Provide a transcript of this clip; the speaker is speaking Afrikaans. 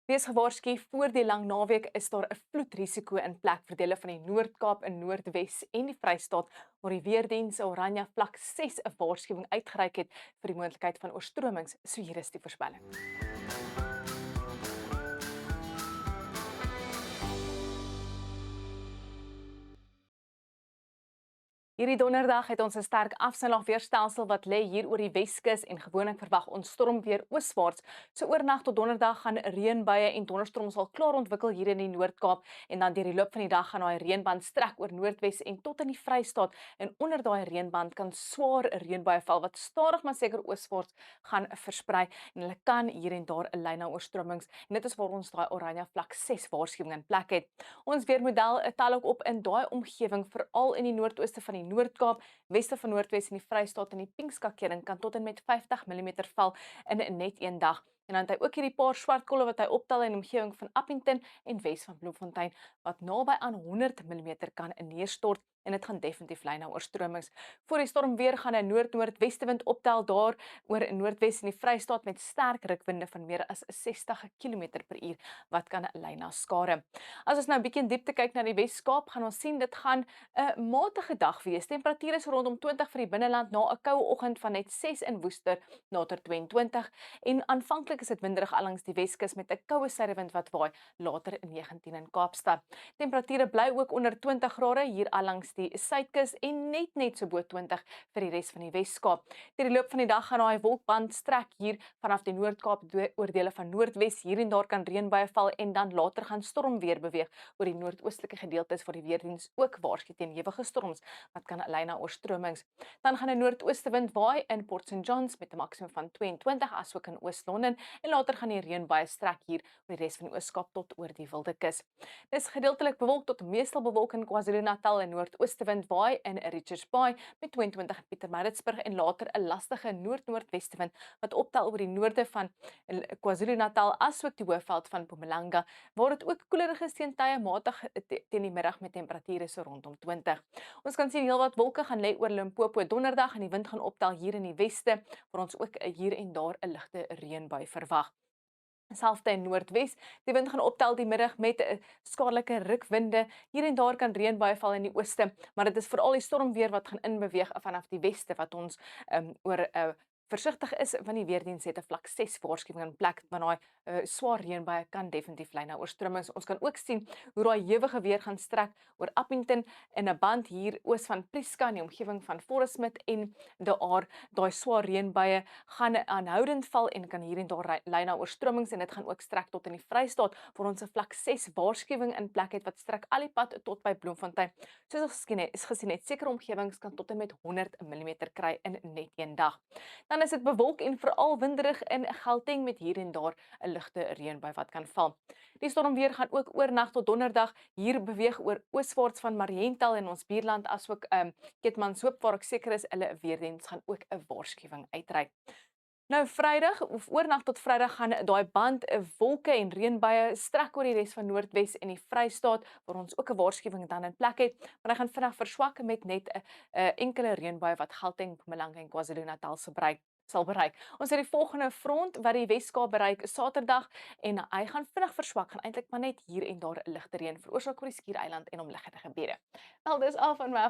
Wees gewaarsku, voor die lang naweek is daar 'n vloedrisiko in plek vir dele van die Noord-Kaap en Noordwes en die Vrystaat, waar die weerdiens 'n oranje vlak 6 'n waarskuwing uitgereik het vir die moontlikheid van oorstromings. So hier is die voorspelling. Hierdie donderdag het ons 'n sterk afsnylaagweerstelsel wat lê hier oor die Weskus en gewoonlik verwag ons stormweer ooswaarts. So oornag tot donderdag gaan reënbuie en donderstorms al klaar ontwikkel hier in die Noord-Kaap en dan deur die loop van die dag gaan daai reënband strek oor Noordwes en tot in die Vrystaat en onder daai reënband kan swaar reënbuie val wat stadig maar seker ooswaarts gaan versprei en hulle kan hier en daar 'n lyn na oorstromings en dit is waar ons daai oranje vlak 6 waarskuwing in plek het. Ons weermodel tel ook op in daai omgewing veral in die noordooste van die Noord-Kaap, weste van Noordwes en die Vrystaat en die Pinkskakering kan tot en met 50 mm val in net een dag. En dan het hy ook hierdie paar swart kolle wat hy optel in die omgewing van Appington en Wes van Bloemfontein wat naby aan 100 mm kan neerstort en dit gaan definitief lei na oorstromings. Voor die storm weer gaan 'n noord-noordwestewind optel daar oor Noordwes en die Vrystaat met sterk rukwinde van meer as 60 km/h wat kan lei na skade. As ons nou 'n bietjie in diepte kyk na die Wes-Kaap, gaan ons sien dit gaan 'n matige dag wees. Temperature is rondom 20 vir die binneland na 'n koue oggend van net 6 in Woester, later 22 en aanvanklik is dit winderig langs die Weskus met 'n koue suidewind wat waai, later 19 in Kaapstad. Temperature bly ook onder 20 grade hier langs die suidkus en net so bo 20 vir die res van die Wes-Kaap. Deur die loop van die dag gaan daai wolkband strek hier vanaf die Noord-Kaap oor dele van Noordwes. Hier en daar kan reënbuie val en dan later gaan stormweer beweeg oor die noordoostelike gedeeltes waar die weerdiens ook waarsku teen ewige storms wat kan lei na oorstromings. Dan gaan 'n noordoostewind waai in Port St Johns met 'n maksimum van 22 asook in Oos-London en later gaan die reënbuie strek hier oor die res van die Oos-Kaap tot oor die Wildekus. Dis gedeeltelik bewolk tot meestal bewolk in KwaZulu-Natal en noordoostewind waai in Richards Bay met 22 in Pietermaritzburg en later 'n lastige noord-noordwestewind wat optel oor die noorde van KwaZulu-Natal asook die hoofveld van Mpumalanga waar dit ook koeler is teen tye matig teen die middag met temperature so rondom 20. Ons kan sien heelwat wolke gaan lê oor Limpopo donderdag en die wind gaan optel hier in die weste waar ons ook hier en daar 'n ligte reënbui verwag. Selfs in Noordwes, die wind gaan optel die middag met 'n skadelike rukwinde. Hier en daar kan reënbuie val in die ooste, maar dit is veral die stormweer wat gaan inbeweeg vanaf die weste wat ons oor versigtig is want die weerdiens het 'n vlak 6 waarskuwing in plek want daai swaar reënbuie kan definitief lei na oorstromings. Ons kan ook sien hoe daai hewige weer gaan strek oor Appington in 'n band hier oos van Prieska in die omgewing van Forest Smith en De Aar. Daai swaar reënbuie gaan aanhoudend val en kan hier en daar lei na oorstromings en dit gaan ook strek tot in die Vrystaat waar ons 'n vlak 6 waarskuwing in plek het wat strek al die pad tot by Bloemfontein. Soos ons gesien het, sekere omgewings kan tot en met 100 mm kry in net een dag. Dan is dit bewolk en veral winderig in Gauteng met hier en daar 'n ligte reënbui wat kan val. Die stormweer gaan ook oornag tot donderdag hier beweeg oor ooswaarts van Mariental in ons buurland asook Keetmanshoop waar ek seker is hulle weerdiens gaan ook 'n waarskuwing uitreik. Nou Vrydag of oornag tot Vrydag gaan daai band 'n wolke en reënbuie strek oor die res van Noordwes en die Vrystaat waar ons ook 'n waarskuwing dan in plek het, maar hy gaan vinnig verswak met net 'n enkele reënbui wat Gauteng, Mpumalanga en KwaZulu-Natal sal bereik. Ons het die volgende front wat die Wes-Kaap bereik Saterdag en hy gaan vinnig verswak, gaan eintlik maar net hier en daar 'n ligte reën veroorsaak oor die Skiereiland en omliggende gebiede. Wel, dis al van my